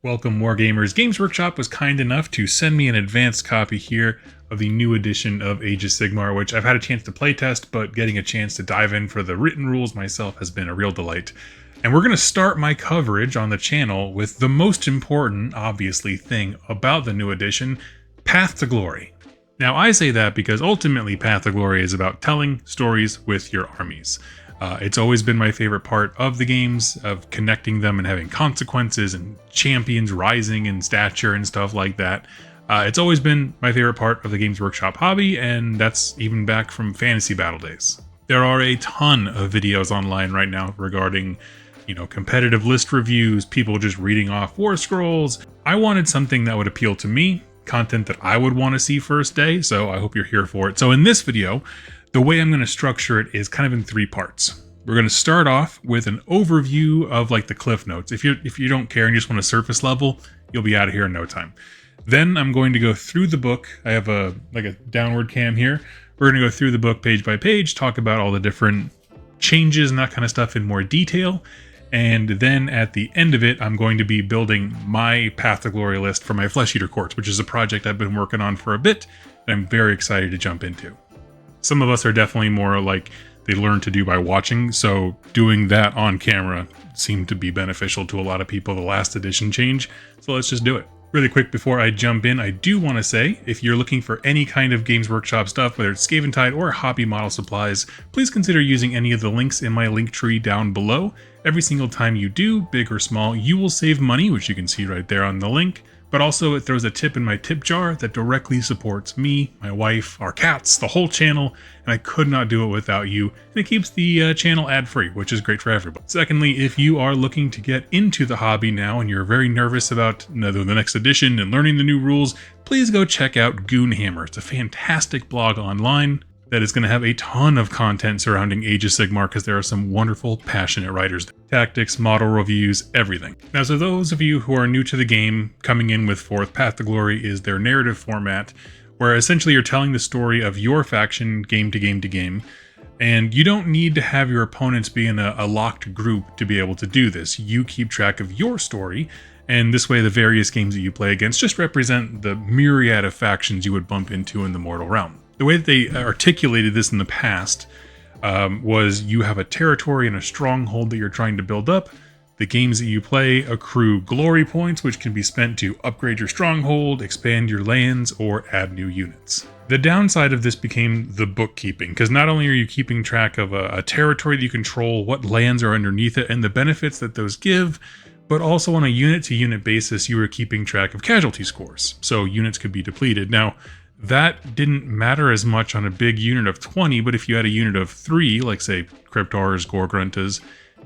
Welcome, Wargamers. Games Workshop was kind enough to send me an advanced copy here of the new edition of Age of Sigmar, which I've had a chance to playtest, but getting a chance to dive in for the written rules myself has been a real delight. And we're going to start my coverage on the channel with the most important, obviously, thing about the new edition, Path to Glory. Now, I say that because ultimately Path to Glory is about telling stories with your armies. It's always been my favorite part of the games, of connecting them and having consequences and champions rising in stature and stuff like that. It's always been my favorite part of the Games Workshop hobby, and that's even back from Fantasy Battle days. There are a ton of videos online right now regarding, competitive list reviews, people just reading off war scrolls. I wanted something that would appeal to me, content that I would want to see first day, so I hope you're here for it. So in this video, the way I'm going to structure it is kind of in three parts. We're going to start off with an overview of like the cliff notes. If you don't care and you just want a surface level, you'll be out of here in no time. Then I'm going to go through the book. I have a downward cam here. We're going to go through the book page by page, talk about all the different changes and that kind of stuff in more detail. And then at the end of it, I'm going to be building my Path to Glory list for my Flesh Eater Courts, which is a project I've been working on for a bit, and I'm very excited to jump into. Some of us are definitely more like they learn to do by watching, so doing that on camera seemed to be beneficial to a lot of people, the last edition change, so let's just do it. Really quick before I jump in, I do want to say, if you're looking for any kind of Games Workshop stuff, whether it's Scaventide or hobby model supplies, please consider using any of the links in my link tree down below. Every single time you do, big or small, you will save money, which you can see right there on the link. But also it throws a tip in my tip jar that directly supports me, my wife, our cats, the whole channel, and I could not do it without you. And it keeps the channel ad-free, which is great for everybody. Secondly, if you are looking to get into the hobby now and you're very nervous about the next edition and learning the new rules, please go check out Goonhammer. It's a fantastic blog online that is going to have a ton of content surrounding Age of Sigmar because there are some wonderful, passionate writers. Tactics, model reviews, everything. Now, so those of you who are new to the game, coming in with Fourth, Path to Glory is their narrative format, where essentially you're telling the story of your faction game to game to game, and you don't need to have your opponents be in a locked group to be able to do this. You keep track of your story, and this way the various games that you play against just represent the myriad of factions you would bump into in the mortal realm. The way that they articulated this in the past was you have a territory and a stronghold that you're trying to build up. The games that you play accrue glory points, which can be spent to upgrade your stronghold, expand your lands, or add new units. The downside of this became the bookkeeping, because not only are you keeping track of a territory that you control, what lands are underneath it, and the benefits that those give, but also on a unit-to-unit basis, you were keeping track of casualty scores, so units could be depleted. Now, that didn't matter as much on a big unit of 20, but if you had a unit of 3, like say Cryptars, Gorgruntas,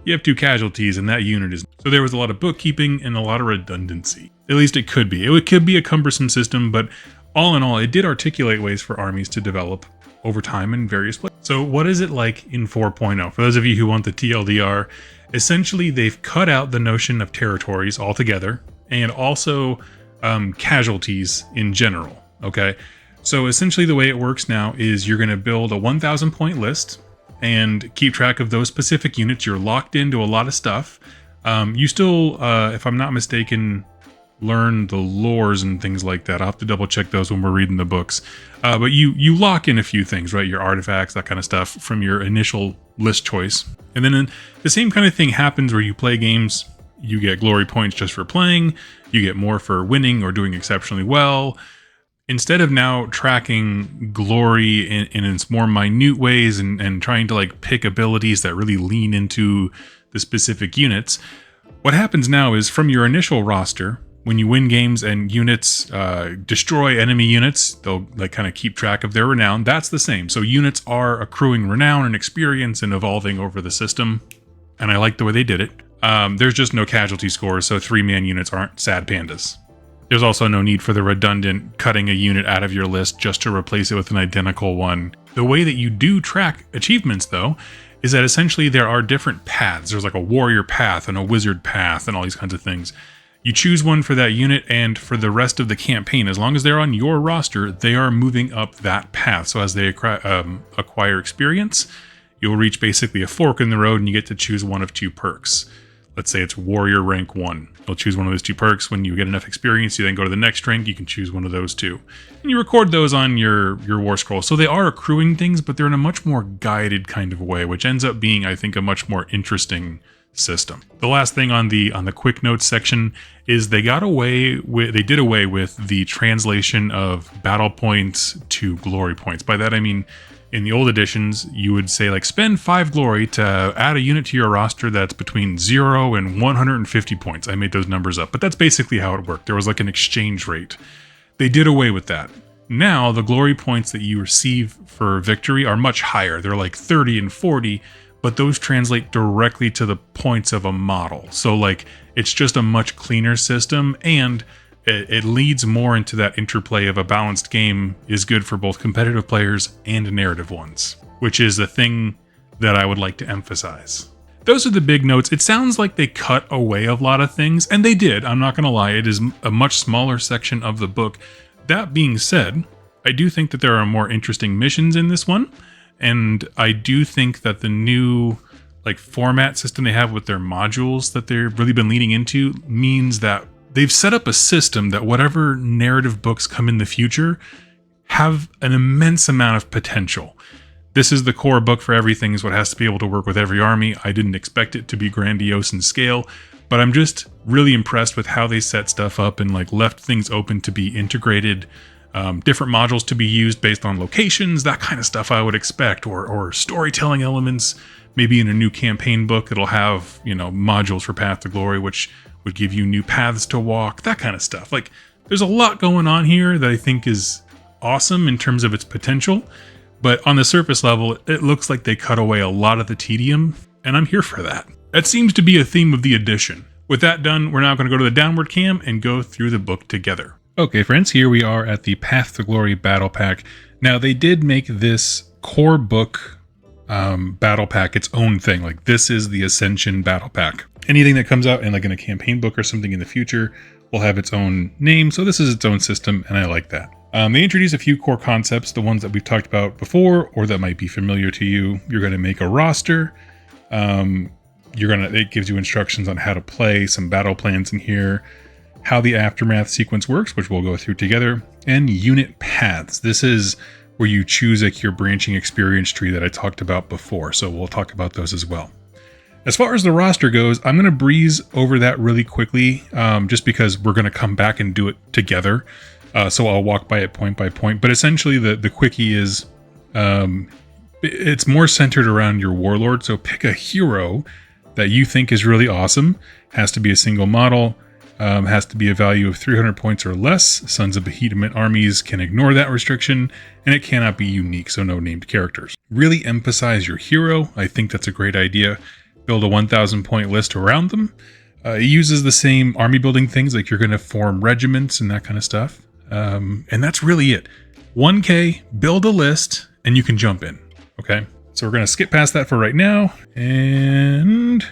you have 2 casualties and that unit is... So there was a lot of bookkeeping and a lot of redundancy. At least it could be. It could be a cumbersome system, but all in all, it did articulate ways for armies to develop over time in various places. So what is it like in 4.0? For those of you who want the TLDR, essentially they've cut out the notion of territories altogether and also casualties in general, okay? So essentially the way it works now is you're going to build a 1,000 point list and keep track of those specific units. You're locked into a lot of stuff. You still, if I'm not mistaken, learn the lores and things like that. I'll have to double check those when we're reading the books. But you lock in a few things, right? Your artifacts, that kind of stuff from your initial list choice. And then the same kind of thing happens where you play games. You get glory points just for playing. You get more for winning or doing exceptionally well. Instead of now tracking glory in its more minute ways and trying to like pick abilities that really lean into the specific units, what happens now is from your initial roster, when you win games and units destroy enemy units, they'll like kind of keep track of their renown. That's the same. So units are accruing renown and experience and evolving over the system. And I like the way they did it. There's just no casualty scores, so 3-man units aren't sad pandas. There's also no need for the redundant cutting a unit out of your list just to replace it with an identical one. The way that you do track achievements, though, is that essentially there are different paths. There's like a warrior path and a wizard path and all these kinds of things. You choose one for that unit, and for the rest of the campaign, as long as they're on your roster, they are moving up that path. So as they acquire experience, you'll reach basically a fork in the road and you get to choose one of 2 perks. Let's say it's warrior rank 1. You'll choose one of those 2 perks. When you get enough experience, you then go to the next rank, you can choose one of those 2. And you record those on your war scroll. So they are accruing things, but they're in a much more guided kind of way, which ends up being, I think, a much more interesting system. The last thing on the quick notes section is they did away with the translation of battle points to glory points. By that I mean, in the old editions, you would say like spend 5 glory to add a unit to your roster that's between 0 and 150 points. I made those numbers up, but that's basically how it worked. There was like an exchange rate. They did away with that. Now the glory points that you receive for victory are much higher. They're like 30 and 40, but those translate directly to the points of a model. So like it's just a much cleaner system, and it leads more into that interplay of a balanced game is good for both competitive players and narrative ones, which is the thing that I would like to emphasize. Those are the big notes. It sounds like they cut away a lot of things, and they did. I'm not going to lie. It is a much smaller section of the book. That being said, I do think that there are more interesting missions in this one. And I do think that the new format system they have with their modules that they've really been leaning into means that they've set up a system that whatever narrative books come in the future have an immense amount of potential. This is the core book for everything, is what has to be able to work with every army. I didn't expect it to be grandiose in scale, but I'm just really impressed with how they set stuff up and left things open to be integrated. Different modules to be used based on locations, that kind of stuff I would expect, or storytelling elements. Maybe in a new campaign book, it'll have, modules for Path to Glory, which would give you new paths to walk, that kind of stuff. There's a lot going on here that I think is awesome in terms of its potential, but on the surface level, it looks like they cut away a lot of the tedium, and I'm here for that. That seems to be a theme of the edition. With that done, we're now going to go to the downward cam and go through the book together. Okay, friends, here we are at the Path to Glory Battle Pack. Now, they did make this core book battle pack its own thing. This is the Ascension Battle Pack. Anything that comes out in a campaign book or something in the future will have its own name, so this is its own system, and I like that. They introduce a few core concepts, the ones that we've talked about before, or that might be familiar to you. You're going to make a roster. It gives you instructions on how to play, some battle plans in here, how the aftermath sequence works, which we'll go through together, and unit paths. This is where you choose your branching experience tree that I talked about before, so we'll talk about those as well. As far as the roster goes, I'm going to breeze over that really quickly, just because we're going to come back and do it together, so I'll walk by it point by point. But essentially, the quickie is, it's more centered around your warlord, so pick a hero that you think is really awesome, has to be a single model, has to be a value of 300 points or less. Sons of Behemoth armies can ignore that restriction, and it cannot be unique, so no named characters. Really emphasize your hero. I think that's a great idea. Build a 1,000 point list around them. It uses the same army building things, like you're going to form regiments and that kind of stuff. And that's really it. 1K, build a list, and you can jump in. Okay, so we're going to skip past that for right now, and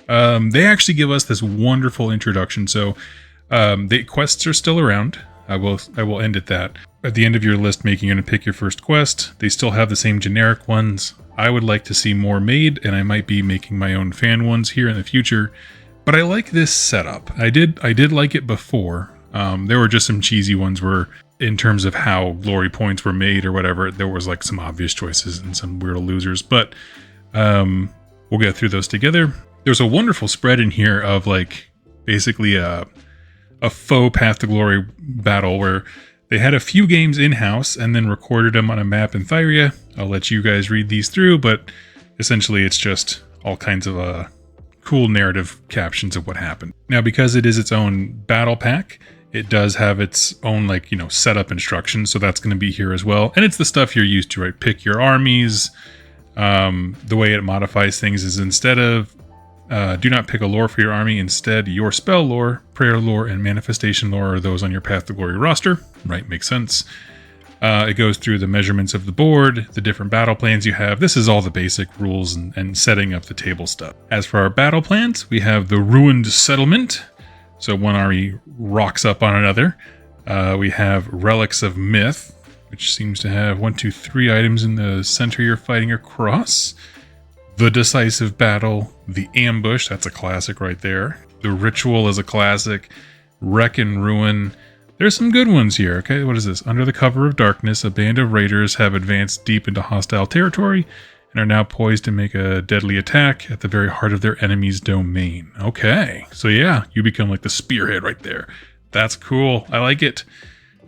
they actually give us this wonderful introduction. So the quests are still around. I will end at that. At the end of your list making, you're going to pick your first quest. They still have the same generic ones. I would like to see more made, and I might be making my own fan ones here in the future. But I like this setup. I did like it before. There were just some cheesy ones where, in terms of how glory points were made or whatever, there was some obvious choices and some weird losers. But we'll get through those together. There's a wonderful spread in here of basically a faux Path to Glory battle where they had a few games in-house and then recorded them on a map in Thyria. I'll let you guys read these through, but essentially it's just all kinds of cool narrative captions of what happened. Now, because it is its own battle pack, it does have its own setup instructions, so that's going to be here as well. And it's the stuff you're used to, right? Pick your armies. The way it modifies things is instead of do not pick a lore for your army. Instead, your spell lore, prayer lore, and manifestation lore are those on your Path to Glory roster. Right, makes sense. It goes through the measurements of the board, the different battle plans you have. This is all the basic rules and setting up the table stuff. As for our battle plans, we have the Ruined Settlement. So one army rocks up on another. We have Relics of Myth, which seems to have 1, 2, 3 items in the center you're fighting across. The Decisive Battle, the Ambush, that's a classic right there. The Ritual is a classic. Wreck and Ruin. There's some good ones here. Okay, what is this? Under the cover of darkness, a band of raiders have advanced deep into hostile territory and are now poised to make a deadly attack at the very heart of their enemy's domain. Okay, so yeah, you become like the spearhead right there. That's cool. I like it.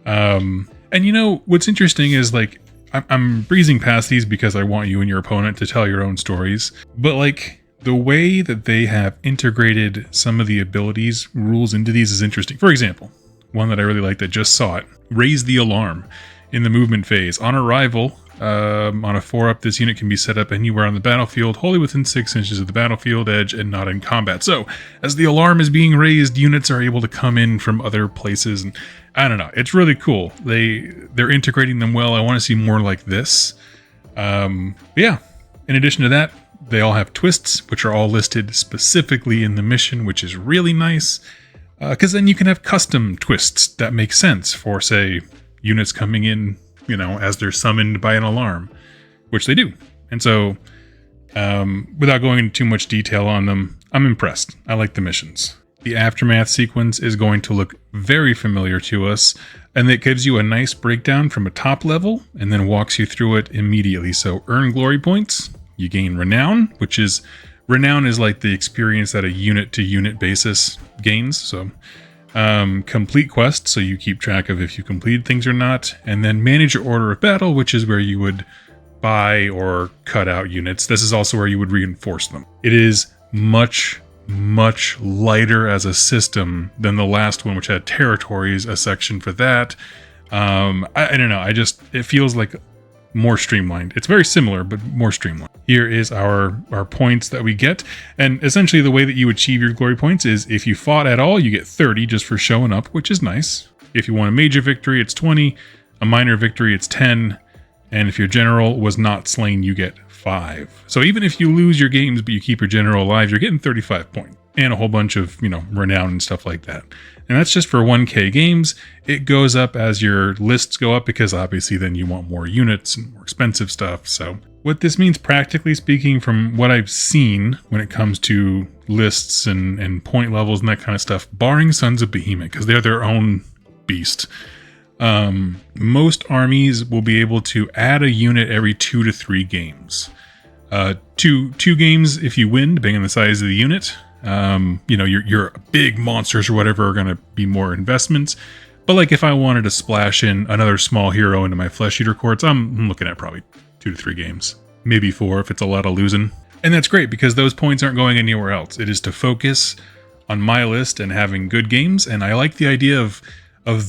And you know, what's interesting is like, I'm breezing past these because I want you and your opponent to tell your own stories. But like, the way that they have integrated some of the abilities rules into these is interesting. For example, one that I really like that just saw it, raise the alarm in the movement phase. On arrival, on a 4-up, this unit can be set up anywhere on the battlefield, wholly within 6 inches of the battlefield edge and not in combat. So, as the alarm is being raised, units are able to come in from other places, and I don't know, it's really cool. They're integrating them well. I want to see more like this. Yeah, in addition to that, they all have twists, which are all listed specifically in the mission, which is really nice, because then you can have custom twists that make sense for, say, units coming in, you know, as they're summoned by an alarm, which they do. And so, without going into too much detail on them, I'm impressed. I like the missions. The Aftermath sequence is going to look very familiar to us, and it gives you a nice breakdown from a top level, and then walks you through it immediately. So, earn glory points, you gain Renown, which is, Renown is like the experience that a unit-to-unit basis gains, so... complete quest, so you keep track of if you completed things or not, and then manage your order of battle, which is where you would buy or cut out units. This is also where you would reinforce them. It is much lighter as a system than the last one, which had territories, a section for that. I don't know, it feels like more streamlined. It's very similar, but more streamlined. Here is our points that we get. And essentially the way that you achieve your glory points is if you fought at all, you get 30 just for showing up, which is nice. If you won a major victory, it's 20. A minor victory, it's 10. And if your general was not slain, you get 5. So even if you lose your games, but you keep your general alive, you're getting 35 points. And a whole bunch of, you know, renown and stuff like that. And that's just for 1K games. It goes up as your lists go up because obviously then you want more units and more expensive stuff. So what this means, practically speaking, from what I've seen when it comes to lists and point levels and that kind of stuff, barring Sons of Behemoth, because they're their own beast, most armies will be able to add a unit every 2 to 3 games. Two games if you win, depending on the size of the unit. You know, your big monsters or whatever are going to be more investments. But like if I wanted to splash in another small hero into my Flesh Eater courts, I'm looking at probably 2 to 3 games, maybe 4 if it's a lot of losing. And that's great because those points aren't going anywhere else. It is to focus on my list and having good games. And I like the idea of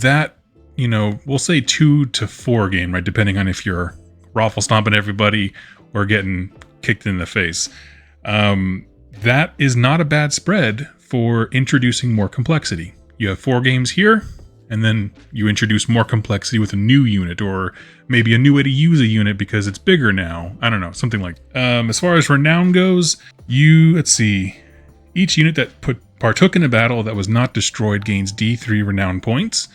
that, you know, we'll say 2 to 4 game, right? Depending on if you're raffle stomping everybody or getting kicked in the face. That is not a bad spread for introducing more complexity. You have 4 games here, and then you introduce more complexity with a new unit, or maybe a new way to use a unit because it's bigger now. I don't know, something like that. As far as renown goes, let's see. Each unit that partook in a battle that was not destroyed gains D3 renown points.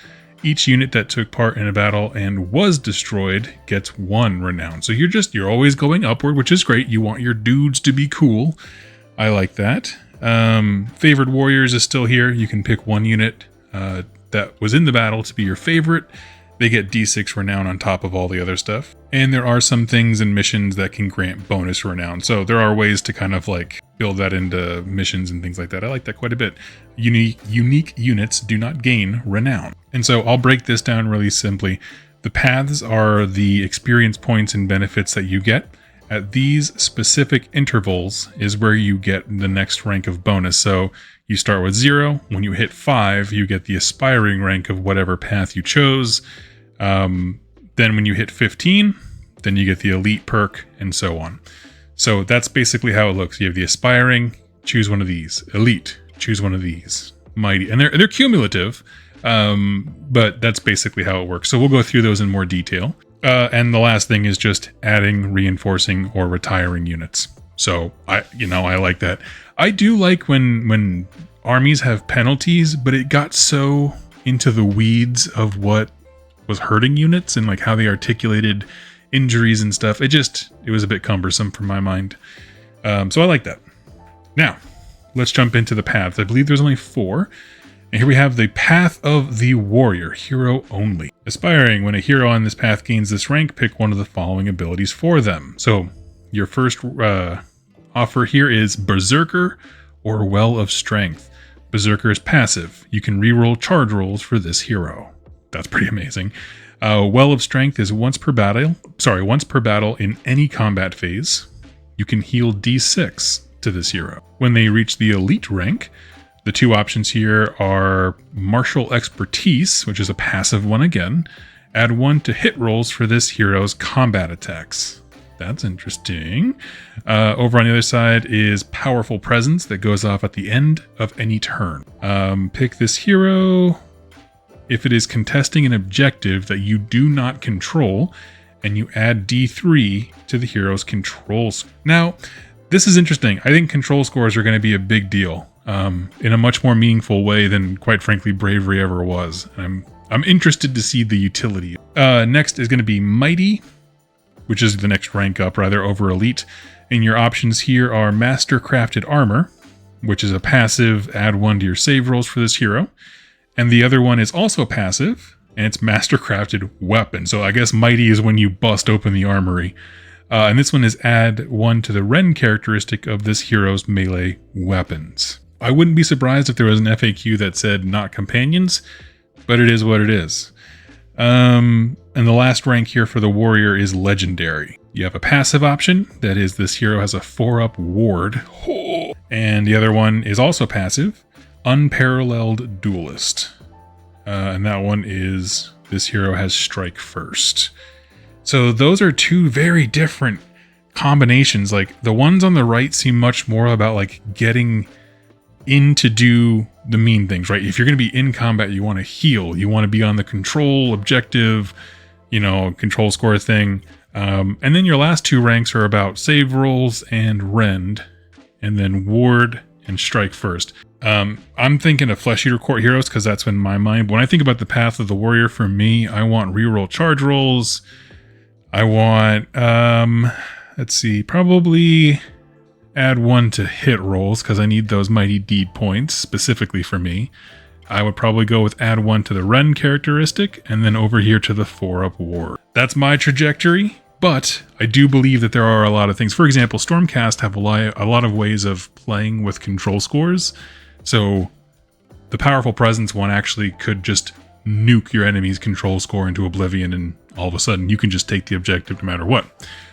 Each unit that took part in a battle and was destroyed gets 1 renown. So you're always going upward, which is great. You want your dudes to be cool. I like that. Favored Warriors is still here. You can pick 1 unit that was in the battle to be your favorite. They get D6 renown on top of all the other stuff. And there are some things in missions that can grant bonus renown. So there are ways to kind of like build that into missions and things like that. I like that quite a bit. Unique units do not gain renown. And so I'll break this down really simply. The paths are the experience points and benefits that you get. At these specific intervals is where you get the next rank of bonus. So you start with 0. When you hit 5, you get the aspiring rank of whatever path you chose. Then when you hit 15, then you get the elite perk and so on. So that's basically how it looks. You have the aspiring, choose one of these. Elite, choose one of these. Mighty, and they're cumulative, but that's basically how it works. So we'll go through those in more detail. And the last thing is just adding, reinforcing, or retiring units. So I like that. I do like when armies have penalties, but it got so into the weeds of what was hurting units and like how they articulated injuries and stuff. It was a bit cumbersome for my mind. So I like that. Now, let's jump into the paths. I believe there's only 4. And here we have the Path of the Warrior, hero only. Aspiring, when a hero on this path gains this rank, pick one of the following abilities for them. So your first offer here is Berserker or Well of Strength. Berserker is passive. You can reroll charge rolls for this hero. That's pretty amazing. Well of Strength is once per battle in any combat phase. You can heal D6 to this hero. When they reach the elite rank, the 2 options here are Martial Expertise, which is a passive one again. Add 1 to hit rolls for this hero's combat attacks. That's interesting. Over on the other side is Powerful Presence that goes off at the end of any turn. Pick this hero if it is contesting an objective that you do not control, and you add D3 to the hero's controls. Now, this is interesting. I think control scores are going to be a big deal. In a much more meaningful way than, quite frankly, Bravery ever was. I'm interested to see the utility. Next is going to be Mighty, which is the next rank up, rather, over Elite. And your options here are Master Crafted Armor, which is a passive, add 1 to your save rolls for this hero. And the other one is also passive, and it's Master Crafted Weapon. So I guess Mighty is when you bust open the armory. And this one is add 1 to the Ren characteristic of this hero's melee weapons. I wouldn't be surprised if there was an FAQ that said not companions, but it is what it is. And the last rank here for the warrior is legendary. You have a passive option, that is this hero has a 4-up ward. And the other one is also passive, unparalleled duelist. And that one is this hero has strike first. So those are 2 very different combinations. Like the ones on the right seem much more about like getting in to do the mean things, right? If you're going to be in combat, you want to heal, you want to be on the control objective, control score thing. And then your last 2 ranks are about save rolls and rend, and then ward and strike first. I'm thinking of Flesh Eater Court heroes because that's in my mind. When I think about the Path of the Warrior, for me, I want reroll charge rolls. I want, let's see, probably add 1 to hit rolls because I need those mighty deed points specifically for me. I would probably go with add 1 to the Ren characteristic and then over here to the 4-up ward. That's my trajectory, but I do believe that there are a lot of things. For example, Stormcast have a lot of ways of playing with control scores. So the Powerful Presence one actually could just nuke your enemy's control score into oblivion, and all of a sudden you can just take the objective no matter what.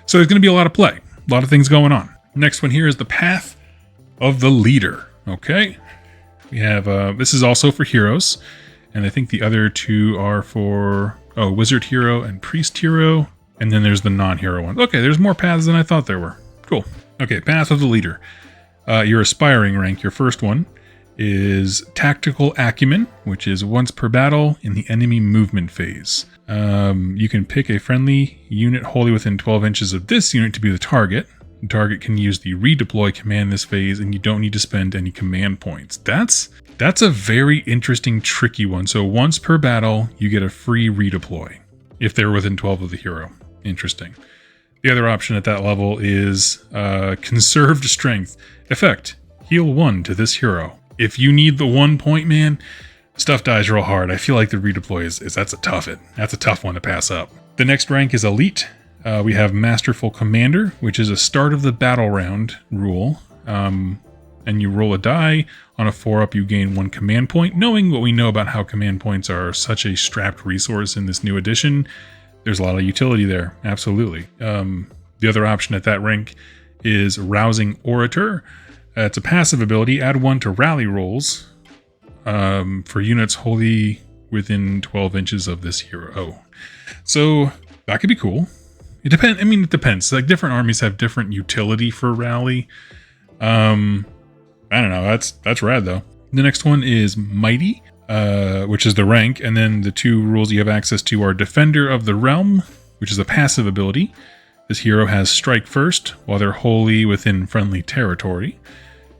So there's going to be a lot of play, a lot of things going on. Next one here is the Path of the Leader. Okay, we have this is also for heroes, and I think the other 2 are for Wizard Hero and Priest Hero, and then there's the non-hero one. Okay, there's more paths than I thought there were. Cool. Okay, Path of the Leader. Your aspiring rank, your first one, is Tactical Acumen, which is once per battle in the enemy movement phase. You can pick a friendly unit wholly within 12 inches of this unit to be the target. The target can use the redeploy command this phase, and you don't need to spend any command points. That's a very interesting, tricky one. So once per battle, you get a free redeploy if they're within 12 of the hero. Interesting. The other option at that level is Conserved Strength. Effect, heal 1 to this hero. If you need the 1 point, man, stuff dies real hard. I feel like the redeploy that's a tough one to pass up. The next rank is Elite. We have Masterful Commander, which is a start of the battle round rule. And you roll a die. On a 4-up, you gain 1 command point. Knowing what we know about how command points are such a strapped resource in this new edition, there's a lot of utility there. Absolutely. The other option at that rank is Rousing Orator. It's a passive ability. Add 1 to rally rolls for units wholly within 12 inches of this hero. So that could be cool. It depends. Like different armies have different utility for rally. I don't know. That's rad though. The next one is Mighty, which is the rank, and then the 2 rules you have access to are Defender of the Realm, which is a passive ability. This hero has strike first while they're wholly within friendly territory.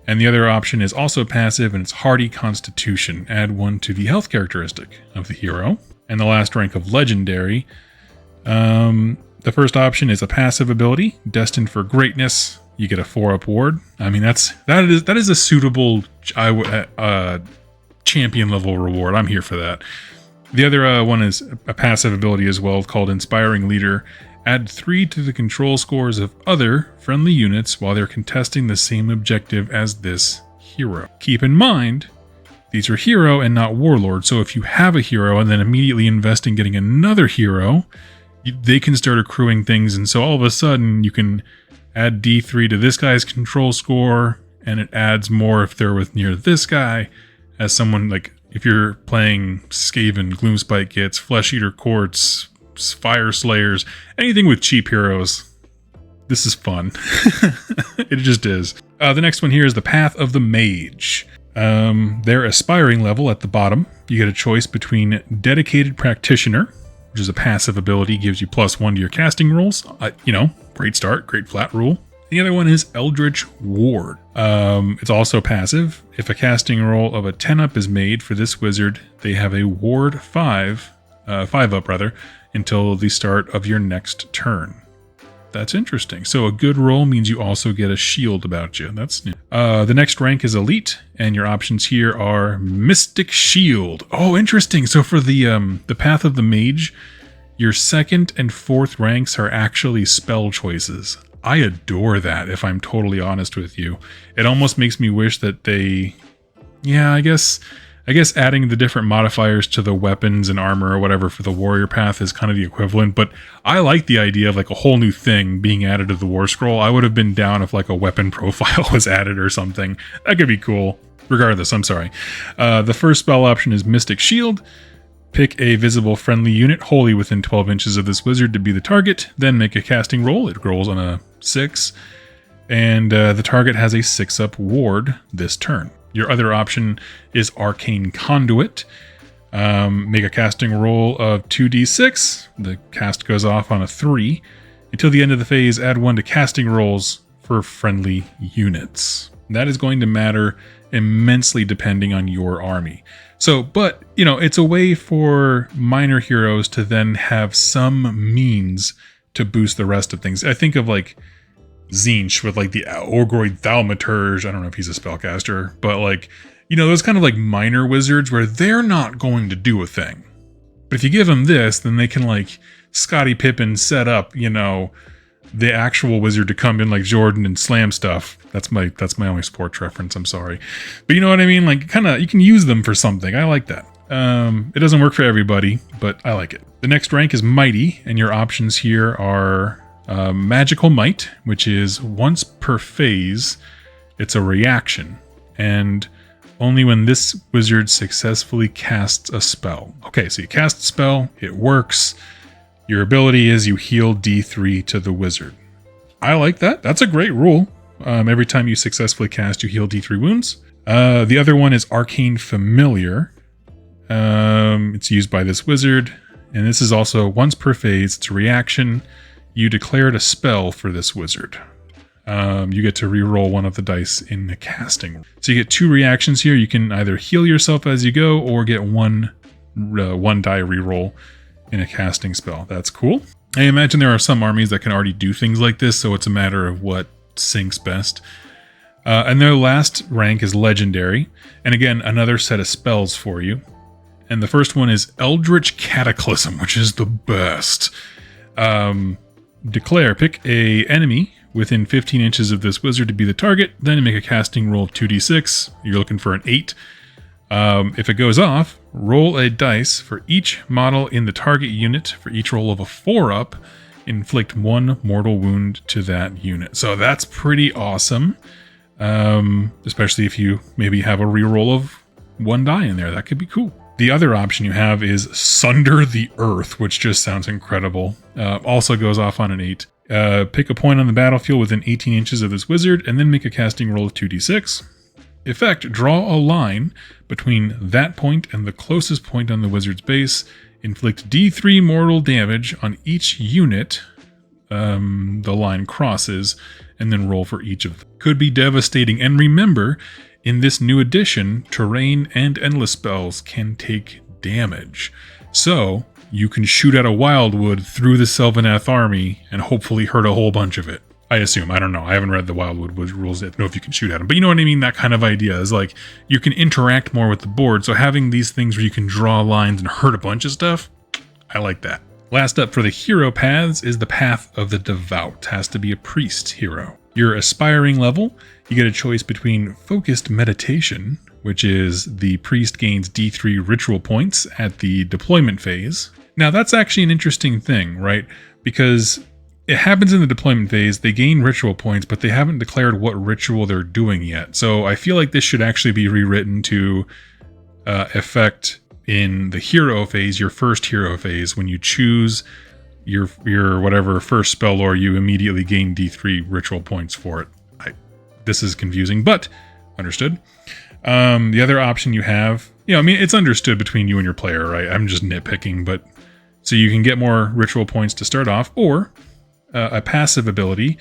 And the other option is also passive, and it's Hardy Constitution. Add 1 to the health characteristic of the hero. And the last rank of Legendary. The first option is a passive ability, destined for greatness. you get a 4-up ward. I mean, that is a suitable champion level reward. I'm here for that. The other one is a passive ability as well called Inspiring Leader. Add 3 to the control scores of other friendly units while they're contesting the same objective as this hero. Keep in mind, these are hero and not warlord, so if you have a hero and then immediately invest in getting another hero, they can start accruing things, and so all of a sudden you can add D3 to this guy's control score, and it adds more if they're with near this guy, as someone like, if you're playing Skaven, Gloomspite Gits, Flesh Eater Courts, Fire Slayers, anything with cheap heroes. This is fun. It just is. The next one here is the Path of the Mage. Their aspiring level at the bottom. You get a choice between Dedicated Practitioner, which is a passive ability, gives you +1 to your casting rolls. Great start, great flat rule. The other one is Eldritch Ward. It's also passive. If a casting roll of a 10-up is made for this wizard, they have a ward 5-up until the start of your next turn. That's interesting. So a good roll means you also get a shield about you. That's new. The next rank is Elite, and your options here are Mystic Shield. Oh, interesting. So for the Path of the Mage, your 2nd and 4th ranks are actually spell choices. I adore that, if I'm totally honest with you. It almost makes me wish that they... Yeah, I guess adding the different modifiers to the weapons and armor or whatever for the warrior path is kind of the equivalent, but I like the idea of like a whole new thing being added to the war scroll. I would have been down if like a weapon profile was added or something. That could be cool. Regardless, I'm sorry. The first spell option is Mystic Shield. Pick a visible friendly unit wholly within 12 inches of this wizard to be the target, then make a casting roll. It rolls on a 6, and the target has a 6-up ward this turn. Your other option is Arcane Conduit. Make a casting roll of 2d6. The cast goes off on a 3. Until the end of the phase, add 1 to casting rolls for friendly units. That is going to matter immensely depending on your army. So, but, it's a way for minor heroes to then have some means to boost the rest of things. I think of like Tzeentch with like the Orgroid Thaumaturge. I don't know if he's a spellcaster, but like, those kind of like minor wizards where they're not going to do a thing. But if you give them this, then they can like Scottie Pippen set up, the actual wizard to come in like Jordan and slam stuff. That's my only sports reference. I'm sorry. But you know what I mean? Like kind of, you can use them for something. I like that. It doesn't work for everybody, but I like it. The next rank is Mighty, and your options here are Magical Might, which is once per phase, it's a reaction, and only when this wizard successfully casts a spell. Okay, so you cast a spell, it works. Your ability is you heal D3 to the wizard. I like that. That's a great rule. Every time you successfully cast, you heal D3 wounds. The other one is Arcane Familiar. It's used by this wizard, and this is also once per phase. It's a reaction. You declared a spell for this wizard. You get to reroll one of the dice in the casting. So you get 2 reactions here. You can either heal yourself as you go or get one die reroll in a casting spell. That's cool. I imagine there are some armies that can already do things like this, so it's a matter of what syncs best. And their last rank is Legendary. And again, another set of spells for you. And the first one is Eldritch Cataclysm, which is the best. Pick a enemy within 15 inches of this wizard to be the target, then make a casting roll of 2d6. You're looking for an 8. If it goes off, roll a dice for each model in the target unit. For each roll of a 4-up, inflict 1 mortal wound to that unit. So that's pretty awesome. Especially if you maybe have a reroll of 1 die in there. That could be cool. The other option you have is Sunder the Earth, which just sounds incredible. Also goes off on an 8. Pick a point on the battlefield within 18 inches of this wizard, and then make a casting roll of 2d6. Effect, draw a line between that point and the closest point on the wizard's base. Inflict D3 mortal damage on each unit the line crosses, and then roll for each of them. Could be devastating. And remember, in this new edition, terrain and endless spells can take damage. So you can shoot at a wildwood through the Sylvaneth army and hopefully hurt a whole bunch of it. I assume. I don't know. I haven't read the Wildwood rules yet to know if you can shoot at them. But you know what I mean? That kind of idea is like you can interact more with the board. So having these things where you can draw lines and hurt a bunch of stuff, I like that. Last up for the hero paths is the Path of the Devout. Has to be a priest hero. Your aspiring level, you get a choice between Focused Meditation, which is the priest gains D3 ritual points at the deployment phase. Now that's actually an interesting thing, right? Because it happens in the deployment phase, they gain ritual points, but they haven't declared what ritual they're doing yet. So I feel like this should actually be rewritten to affect in the hero phase, your first hero phase. When you choose your whatever first spell lore, you immediately gain D3 ritual points for it. This is confusing, but understood. The other option you have, I mean, it's understood between you and your player, right? I'm just nitpicking, but so you can get more ritual points to start off, or a passive ability,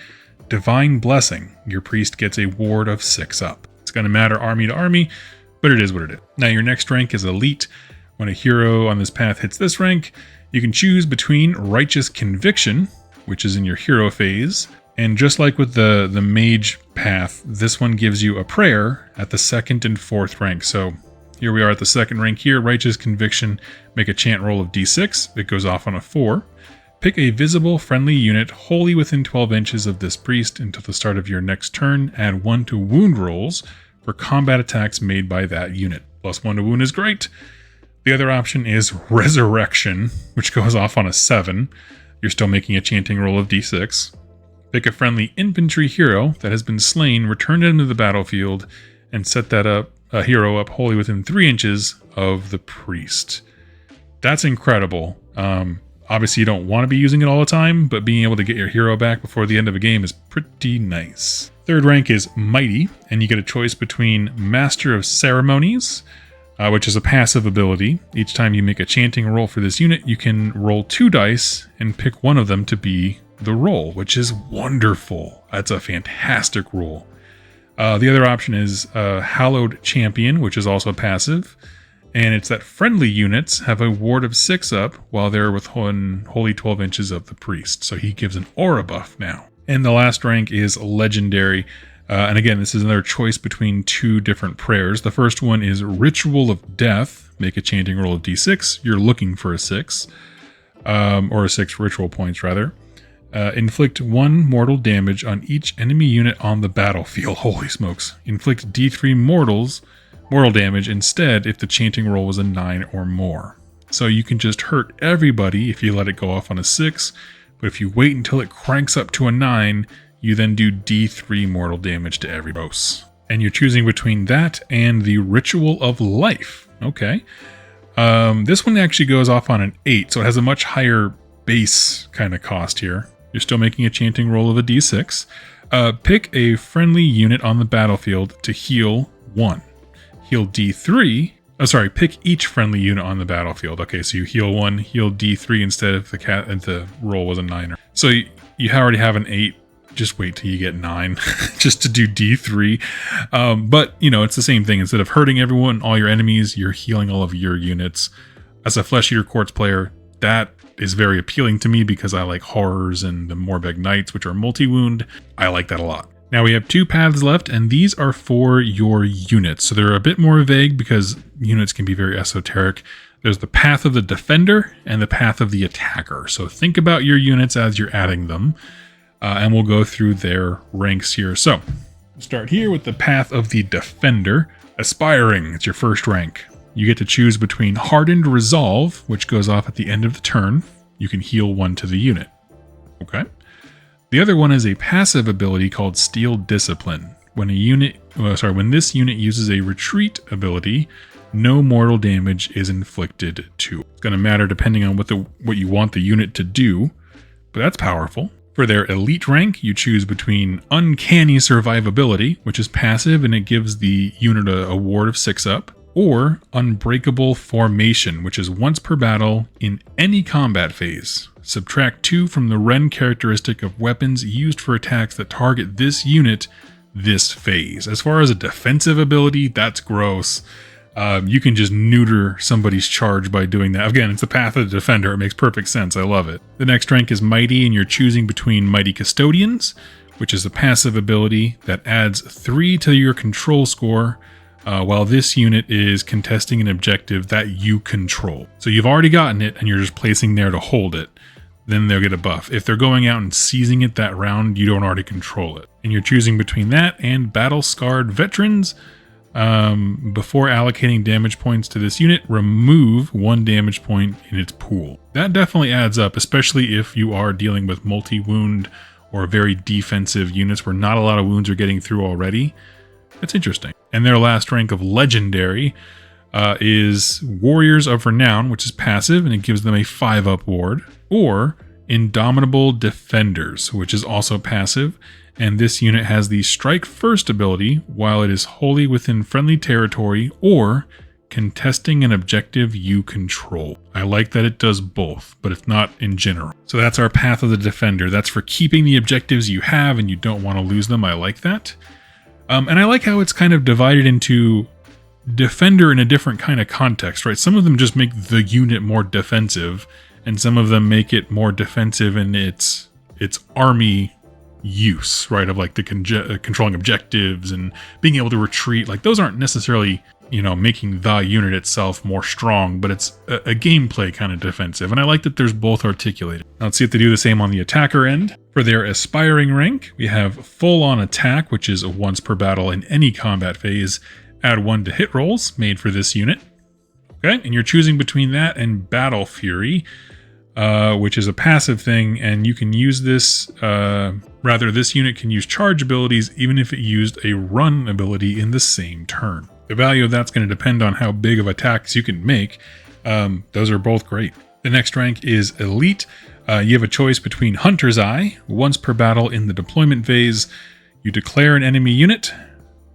Divine Blessing. Your priest gets a ward of 6 up. It's going to matter army to army, but it is what it is. Now your next rank is Elite. When a hero on this path hits this rank, you can choose between Righteous Conviction, which is in your hero phase, and just like with the mage path, this one gives you a prayer at the 2nd and 4th rank. So here we are at the 2nd rank here, Righteous Conviction, make a chant roll of d6, it goes off on a 4. Pick a visible friendly unit wholly within 12 inches of this priest until the start of your next turn, add 1 to wound rolls for combat attacks made by that unit. +1 to wound is great. The other option is Resurrection, which goes off on a 7. You're still making a chanting roll of d6. Pick a friendly infantry hero that has been slain, return it into the battlefield, and set that hero up wholly within 3 inches of the priest. That's incredible. Obviously, you don't want to be using it all the time, but being able to get your hero back before the end of a game is pretty nice. 3rd rank is Mighty, and you get a choice between Master of Ceremonies, which is a passive ability. Each time you make a chanting roll for this unit, you can roll 2 dice and pick one of them to be the roll, which is wonderful. That's a fantastic roll. The other option is Hallowed Champion, which is also passive. And it's that friendly units have a ward of 6 up while they're within wholly 12 inches of the priest. So he gives an aura buff now. And the last rank is Legendary. And again, this is another choice between 2 different prayers. The first one is Ritual of Death. Make a chanting roll of d6. You're looking for a 6. Or 6 ritual points, rather. Inflict 1 mortal damage on each enemy unit on the battlefield. Holy smokes. Inflict d3 mortal damage instead if the chanting roll was a 9 or more. So you can just hurt everybody if you let it go off on a 6, but if you wait until it cranks up to a 9, you then do d3 mortal damage to every boss. And you're choosing between that and the Ritual of Life. Okay. This one actually goes off on an 8, so it has a much higher base kind of cost here. You're still making a chanting roll of a d6. Pick a friendly unit on the battlefield to heal 1. Heal d3. Pick each friendly unit on the battlefield. Okay, so you heal 1, heal d3 instead if the roll was a 9. So you already have an 8. Just wait till you get 9 just to do d3. But, it's the same thing. Instead of hurting everyone, all your enemies, you're healing all of your units. As a Flesh Eater Quartz player, that is very appealing to me because I like horrors and the Morbeg Knights, which are multi-wound. I like that a lot. Now we have 2 paths left, and these are for your units. So they're a bit more vague because units can be very esoteric. There's the Path of the Defender and the Path of the Attacker. So think about your units as you're adding them, and we'll go through their ranks here. So we'll start here with the Path of the Defender. Aspiring, it's your first rank. You get to choose between Hardened Resolve, which goes off at the end of the turn. You can heal 1 to the unit. Okay. The other one is a passive ability called Steel Discipline. When this unit uses a retreat ability, no mortal damage is inflicted to it. It's going to matter depending on what you want the unit to do, but that's powerful. For their elite rank, you choose between Uncanny Survivability, which is passive and it gives the unit a ward of 6 up, or Unbreakable Formation, which is once per battle in any combat phase. Subtract 2 from the Ren characteristic of weapons used for attacks that target this unit this phase. As far as a defensive ability, that's gross. You can just neuter somebody's charge by doing that. Again, it's the Path of the Defender. It makes perfect sense. I love it. The next rank is Mighty, and you're choosing between Mighty Custodians, which is a passive ability that adds 3 to your control score while this unit is contesting an objective that you control. So you've already gotten it and you're just placing there to hold it. Then they'll get a buff. If they're going out and seizing it that round, you don't already control it. And you're choosing between that and battle-scarred veterans. Before allocating damage points to this unit, remove 1 damage point in its pool. That definitely adds up, especially if you are dealing with multi-wound or very defensive units where not a lot of wounds are getting through already. That's interesting. And their last rank of legendary is Warriors of Renown, which is passive, and it gives them a 5-up ward, or Indomitable Defenders, which is also passive, and this unit has the Strike First ability while it is wholly within friendly territory or contesting an objective you control. I like that it does both, but it's not in general. So that's our Path of the Defender. That's for keeping the objectives you have and you don't want to lose them. I like that. And I like how it's kind of divided into defender in a different kind of context, right? Some of them just make the unit more defensive, and some of them make it more defensive in its army use, right? Of like the controlling objectives and being able to retreat. Like those aren't necessarily, making the unit itself more strong, but it's a gameplay kind of defensive. And I like that there's both articulated. Now let's see if they do the same on the attacker end. For their aspiring rank, we have full on attack, which is once per battle in any combat phase. Add 1 to hit rolls made for this unit. Okay, and you're choosing between that and Battle Fury, which is a passive thing, and you can use this, this unit can use charge abilities even if it used a run ability in the same turn. The value of that's going to depend on how big of attacks you can make. Those are both great. The next rank is Elite. You have a choice between Hunter's Eye. Once per battle in the deployment phase, you declare an enemy unit.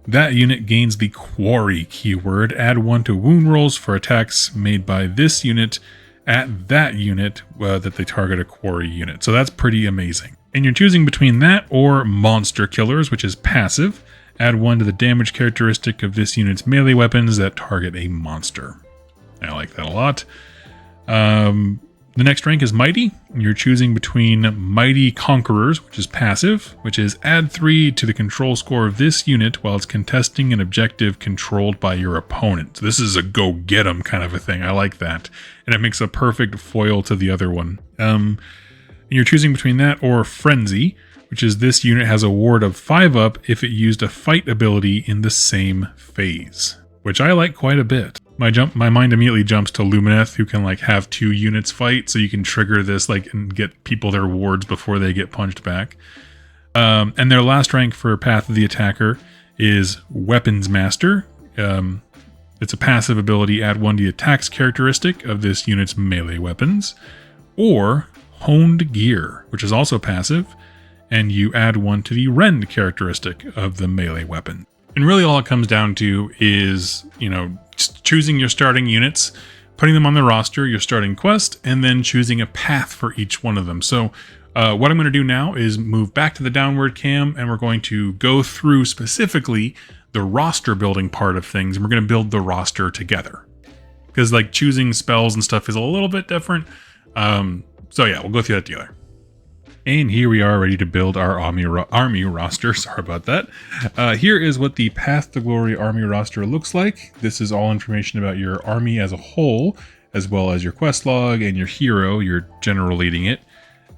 That unit gains the Quarry keyword. Add 1 to wound rolls for attacks made by this unit at that unit that they target a Quarry unit. So that's pretty amazing. And you're choosing between that or Monster Killers, which is passive. Add 1 to the damage characteristic of this unit's melee weapons that target a monster. I like that a lot. The next rank is Mighty. You're choosing between Mighty Conquerors, which is passive, which is add 3 to the control score of this unit while it's contesting an objective controlled by your opponent. So this is a go get 'em kind of a thing. I like that. And it makes a perfect foil to the other one. And you're choosing between that or Frenzy, which is this unit has a ward of 5-up if it used a fight ability in the same phase, which I like quite a bit. My mind immediately jumps to Lumineth, who can like have 2 units fight, so you can trigger this and get people their wards before they get punched back. And their last rank for Path of the Attacker is Weapons Master. It's a passive ability, add 1 to the attacks characteristic of this unit's melee weapons, or Honed Gear, which is also passive, and you add 1 to the rend characteristic of the melee weapon. And really all it comes down to is, choosing your starting units, putting them on the roster, your starting quest, and then choosing a path for each one of them. So what I'm going to do now is move back to the downward cam, and we're going to go through specifically the roster building part of things, and we're going to build the roster together. Because choosing spells and stuff is a little bit different. So yeah, we'll go through that together. And here we are ready to build our army roster. Sorry about that. Here is what the Path to Glory army roster looks like. This is all information about your army as a whole, as well as your quest log and your hero, your general leading it.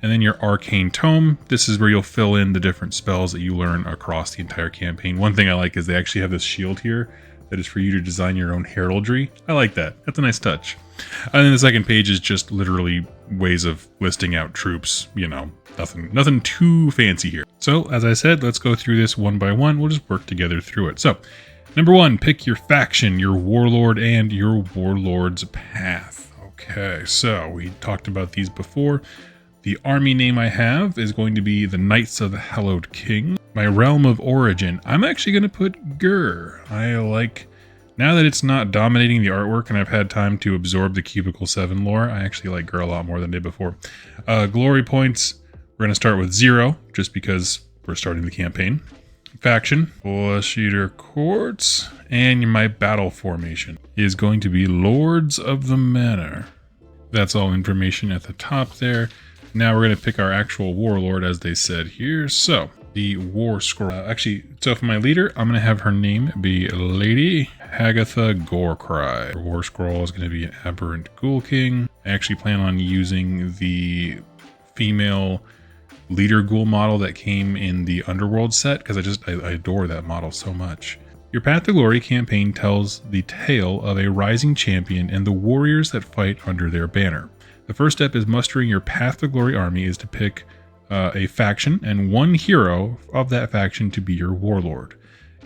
And then your Arcane Tome. This is where you'll fill in the different spells that you learn across the entire campaign. One thing I like is they actually have this shield here that is for you to design your own heraldry. I like that. That's a nice touch. And then the second page is just literally ways of listing out troops, nothing too fancy here. So as I said, let's go through this one by one. We'll just work together through it. So number 1, pick your faction, your warlord, and your warlord's path. Okay, so we talked about these before. The army name I have is going to be the Knights of the Hallowed King. My realm of origin, I'm actually going to put Gur. Now that it's not dominating the artwork and I've had time to absorb the Cubicle 7 lore, I actually like Gur a lot more than I did before. Glory points, we're going to start with 0, just because we're starting the campaign. Faction, Flesh Eater Courts, and my battle formation is going to be Lords of the Manor. That's all information at the top there. Now we're going to pick our actual warlord, as they said here. So the War Scroll. Actually, so for my leader, I'm going to have her name be Lady Hagatha Gorecry. Her War Scroll is going to be an Aberrant Ghoul King. I actually plan on using the female leader ghoul model that came in the Underworld set because I adore that model so much. Your Path to Glory campaign tells the tale of a rising champion and the warriors that fight under their banner. The first step is mustering your Path to Glory army is to pick a faction and one hero of that faction to be your warlord.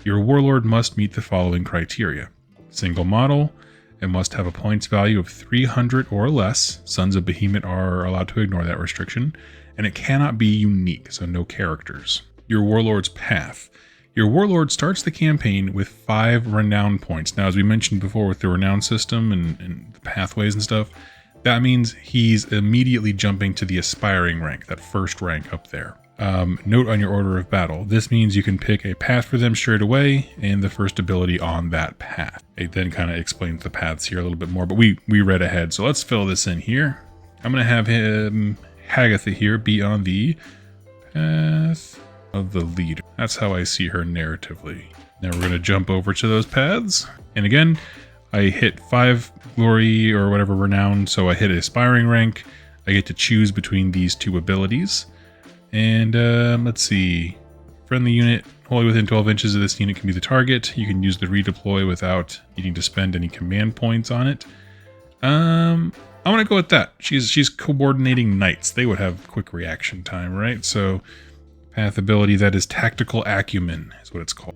Your warlord must meet the following criteria. Single model, it must have a points value of 300 or less. Sons of Behemoth are allowed to ignore that restriction. And it cannot be unique, so no characters. Your warlord's path. Your warlord starts the campaign with 5 renown points. Now, as we mentioned before with the renown system and the pathways and stuff, that means he's immediately jumping to the aspiring rank, that first rank up there. Note on your order of battle. This means you can pick a path for them straight away and the first ability on that path. It then kind of explains the paths here a little bit more, but we read ahead. So let's fill this in here. I'm going to have him, Hagatha here, be on the path of the leader. That's how I see her narratively. Now we're going to jump over to those paths. And again, I hit 5 glory or whatever renown, so I hit aspiring rank. I get to choose between these 2 abilities. And let's see. Friendly unit, wholly within 12 inches of this unit can be the target. You can use the redeploy without needing to spend any command points on it. I'm going to go with that. She's coordinating knights. They would have quick reaction time, right? So path ability, that is tactical acumen is what it's called.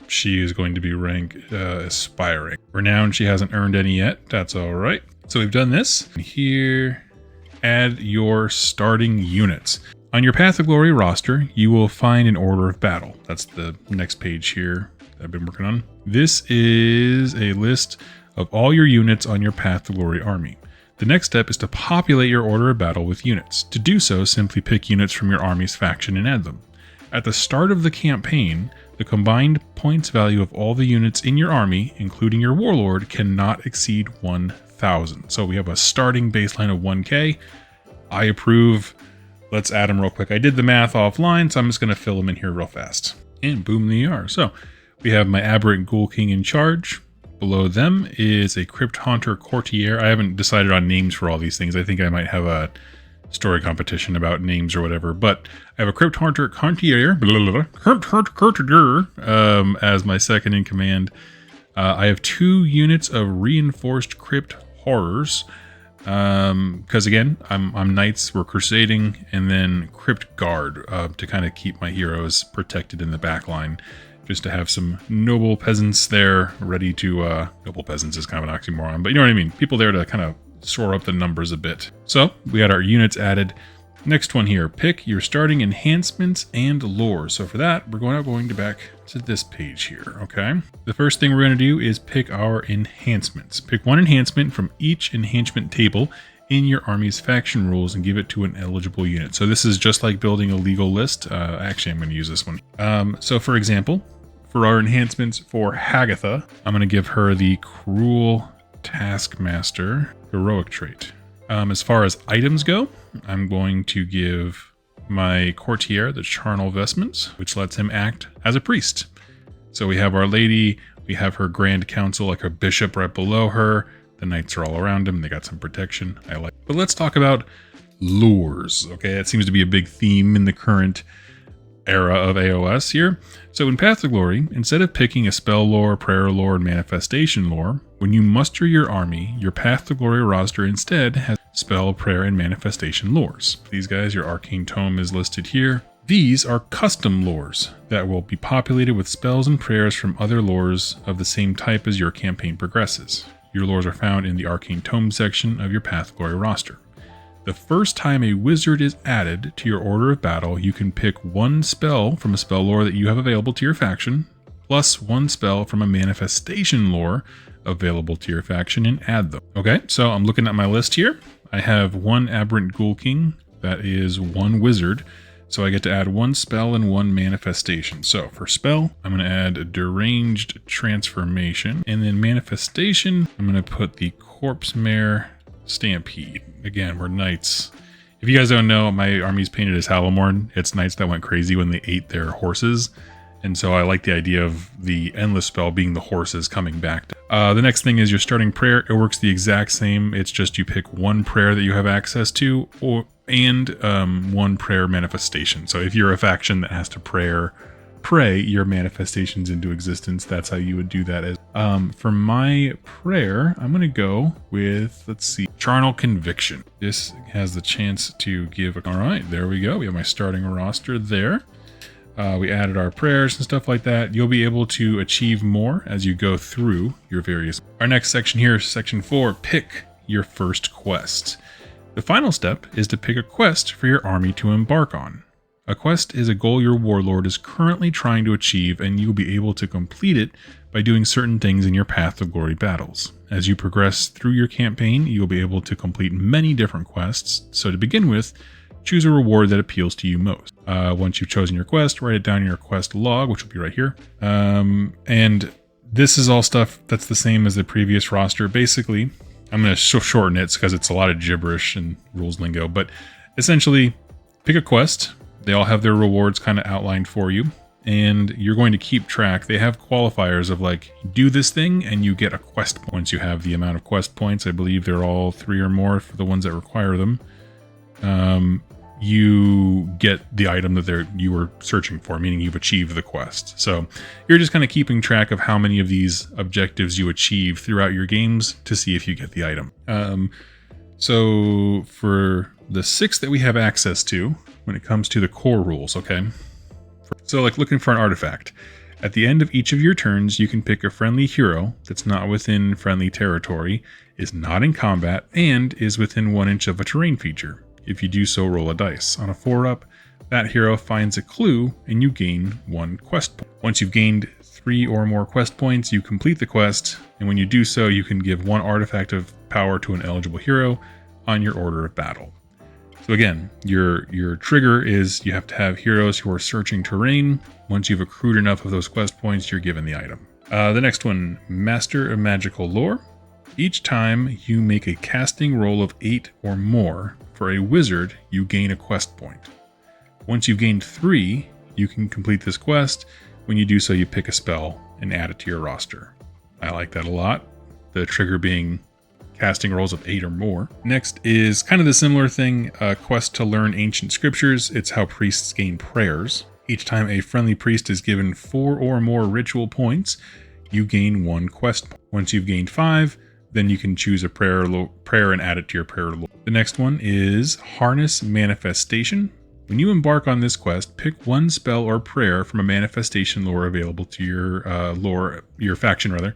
She is going to be rank aspiring. Renown, she hasn't earned any yet. That's all right. So we've done this. Here, add your starting units. On your Path of Glory roster, you will find an order of battle. That's the next page here that I've been working on. This is a list of all your units on your Path to Glory army. The next step is to populate your order of battle with units. To do so, simply pick units from your army's faction and add them. At the start of the campaign, the combined points value of all the units in your army, including your warlord, cannot exceed 1,000. So we have a starting baseline of 1k. I approve. Let's add them real quick. I did the math offline, so I'm just going to fill them in here real fast. And boom, they are. So we have my Aberrant Ghoul King in charge. Below them is a Crypt Haunter Courtier. I haven't decided on names for all these things. I think I might have a story competition about names or whatever. But I have a Crypt Haunter Courtier, as my second in command. I have 2 units of Reinforced Crypt Horrors. Because again, I'm knights, we're crusading, and then Crypt Guard to kind of keep my heroes protected in the back line. Just to have some noble peasants there ready to, noble peasants is kind of an oxymoron, but you know what I mean? People there to kind of shore up the numbers a bit. So we got our units added. Next one here, pick your starting enhancements and lore. So for that, we're going back to this page here, okay? The first thing we're going to do is pick our enhancements. Pick one enhancement from each enhancement table in your army's faction rules and give it to an eligible unit. So this is just like building a legal list. Actually, I'm going to use this one. So for example, for our enhancements for Hagatha, I'm going to give her the Cruel Taskmaster heroic trait. As far as items go, I'm going to give my courtier the charnel vestments, which lets him act as a priest. So we have our lady, we have her grand council, like a bishop right below her. The knights are all around him. They got some protection. I like. But let's talk about lures. Okay, that seems to be a big theme in the current era of AOS here. So in Path to Glory, instead of picking a spell lore, prayer lore, and manifestation lore, when you muster your army, your Path to Glory roster instead has spell, prayer, and manifestation lores. These guys, your Arcane Tome is listed here. These are custom lores that will be populated with spells and prayers from other lores of the same type as your campaign progresses. Your lores are found in the Arcane Tome section of your Path to Glory roster. The first time a wizard is added to your order of battle, you can pick one spell from a spell lore that you have available to your faction, plus one spell from a manifestation lore available to your faction and add them. Okay, so I'm looking at my list here. I have one Aberrant Ghoul King, that is one wizard, so I get to add one spell and one manifestation. So for spell, I'm going to add a Deranged Transformation, and then manifestation, I'm going to put the Corpse Mare Stampede. Again, we're knights. If you guys don't know, my army's painted as Hallamorn. It's knights that went crazy when they ate their horses. And so I like the idea of the endless spell being the horses coming back. The next thing is your starting prayer. It works the exact same. It's just you pick one prayer that you have access to, and one prayer manifestation. So if you're a faction that has to pray your manifestations into existence, that's how you would do that. For my prayer, I'm going to go with, let's see, Charnel Conviction. This has the chance to give, all right, there we go. We have my starting roster there. We added our prayers and stuff like that. You'll be able to achieve more as you go through your various. Our next section here is section 4, pick your first quest. The final step is to pick a quest for your army to embark on. A quest is a goal your warlord is currently trying to achieve, and you'll be able to complete it by doing certain things in your Path to Glory battles. As you progress through your campaign, you'll be able to complete many different quests, so to begin with, choose a reward that appeals to you most. Once you've chosen your quest, write it down in your quest log, which will be right here. And this is all stuff that's the same as the previous roster. Basically, I'm going to shorten it because it's a lot of gibberish and rules lingo, but essentially, pick a quest. They all have their rewards kind of outlined for you, and you're going to keep track. They have qualifiers of like, do this thing and you get a quest point. Once you have the amount of quest points, I believe they're all 3 or more for the ones that require them, you get the item that you were searching for, meaning you've achieved the quest. So you're just kind of keeping track of how many of these objectives you achieve throughout your games to see if you get the item. So for the 6 that we have access to, when it comes to the core rules, okay? So like looking for an artifact. At the end of each of your turns, you can pick a friendly hero that's not within friendly territory, is not in combat, and is within 1 inch of a terrain feature. If you do so, roll a dice. On a 4-up, that hero finds a clue and you gain 1 quest point. Once you've gained 3 or more quest points, you complete the quest, and when you do so, you can give 1 artifact of power to an eligible hero on your order of battle. So again, your trigger is you have to have heroes who are searching terrain. Once you've accrued enough of those quest points, you're given the item. The next one, Master of Magical Lore. Each time you make a casting roll of 8 or more for a wizard, you gain a quest point. Once you've gained 3, you can complete this quest. When you do so, you pick a spell and add it to your roster. I like that a lot. The trigger being casting rolls of 8 or more. Next is kind of the similar thing, a quest to learn ancient scriptures. It's how priests gain prayers. Each time a friendly priest is given 4 or more ritual points, you gain 1 quest point. Once you've gained 5, then you can choose a prayer and add it to your prayer lore. The next one is Harness Manifestation. When you embark on this quest, pick 1 spell or prayer from a manifestation lore available to your faction rather,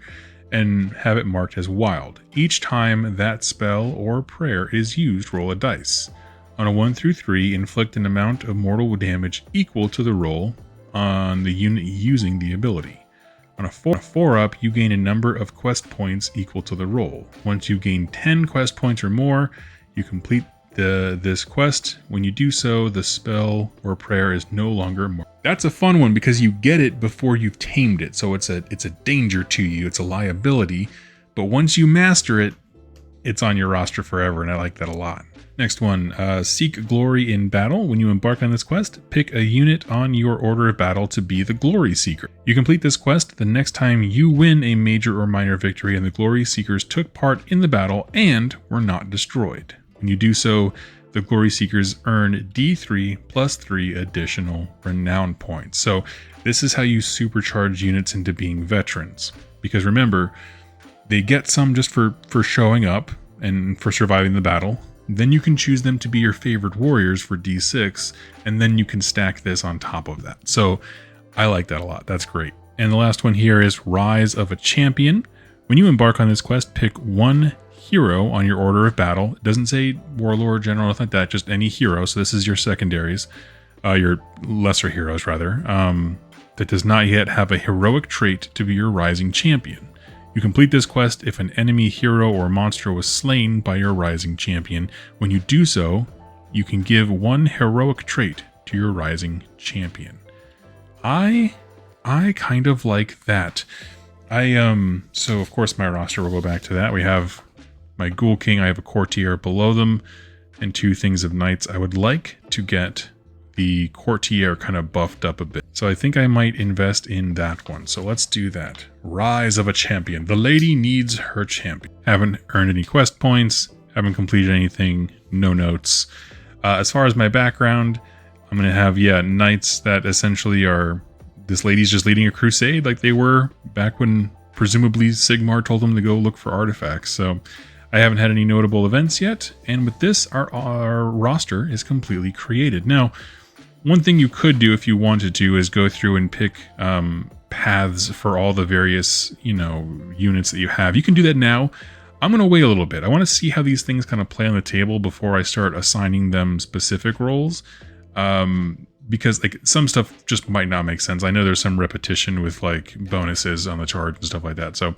and have it marked as wild. Each time that spell or prayer is used, roll a dice. On a 1 through 3, inflict an amount of mortal damage equal to the roll on the unit using the ability. On a 4-up, you gain a number of quest points equal to the roll. Once you gain 10 quest points or more, you complete this quest. When you do so, the spell or prayer is no longer marked. That's a fun one because you get it before you've tamed it, so it's a danger to you, it's a liability, but once you master it, it's on your roster forever, and I like that a lot. Next one, Seek Glory in Battle. When you embark on this quest, pick a unit on your order of battle to be the Glory Seeker. You complete this quest the next time you win a major or minor victory and the Glory Seekers took part in the battle and were not destroyed. When you do so, the Glory Seekers earn D3 plus 3 additional renown points. So this is how you supercharge units into being veterans. Because remember, they get some just for showing up and for surviving the battle. Then you can choose them to be your favorite warriors for D6, and then you can stack this on top of that. So I like that a lot. That's great. And the last one here is Rise of a Champion. When you embark on this quest, pick 1 hero on your order of battle. It doesn't say warlord, general, nothing like that, just any hero. So this is your secondaries, your lesser heroes rather, that does not yet have a heroic trait to be your rising champion. You complete this quest if an enemy hero or monster was slain by your rising champion. When you do so, you can give 1 heroic trait to your rising champion. I kind of like that. So of course my roster will go back to that. We have my Ghoul King, I have a courtier below them. and 2 things of knights. I would like to get the courtier kind of buffed up a bit. So I think I might invest in that one. So let's do that. Rise of a champion. The lady needs her champion. Haven't earned any quest points. Haven't completed anything. No notes. As far as my background, I'm going to have, knights that essentially are... This lady's just leading a crusade like they were back when presumably Sigmar told them to go look for artifacts. So I haven't had any notable events yet. And with this, our roster is completely created. Now, one thing you could do if you wanted to is go through and pick paths for all the various, units that you have. You can do that now. I'm going to wait a little bit. I want to see how these things kind of play on the table before I start assigning them specific roles. Because like some stuff just might not make sense. I know there's some repetition with like bonuses on the chart and stuff like that. So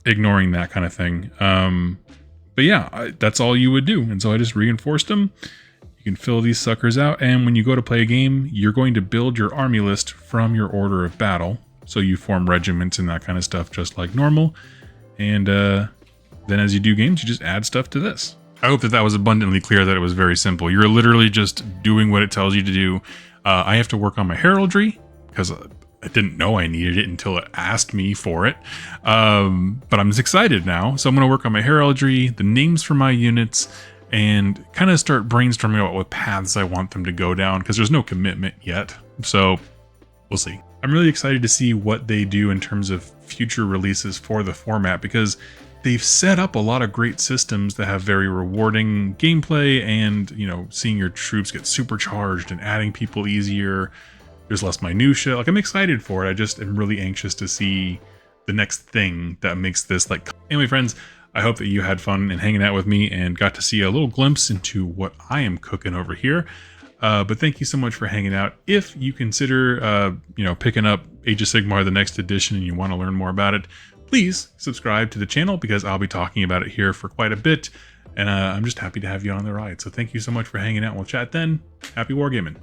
ignoring that kind of thing. But yeah, that's all you would do. And so I just reinforced them. You can fill these suckers out, and when you go to play a game, you're going to build your army list from your order of battle. So you form regiments and that kind of stuff just like normal. And then as you do games, you just add stuff to this. I hope that was abundantly clear that it was very simple. You're literally just doing what it tells you to do. I have to work on my heraldry because I didn't know I needed it until it asked me for it. But I'm just excited now. So I'm going to work on my heraldry, the names for my units, and kind of start brainstorming about what paths I want them to go down, because there's no commitment yet. So we'll see. I'm really excited to see what they do in terms of future releases for the format, because they've set up a lot of great systems that have very rewarding gameplay, and, seeing your troops get supercharged and adding people easier. There's less minutia. Like, I'm excited for it. I just am really anxious to see the next thing that makes this like... Anyway, friends, I hope that you had fun in hanging out with me and got to see a little glimpse into what I am cooking over here. But thank you so much for hanging out. If you consider, picking up Age of Sigmar, the next edition, and you want to learn more about it, please subscribe to the channel, because I'll be talking about it here for quite a bit. And I'm just happy to have you on the ride. So thank you so much for hanging out. We'll chat then. Happy wargaming.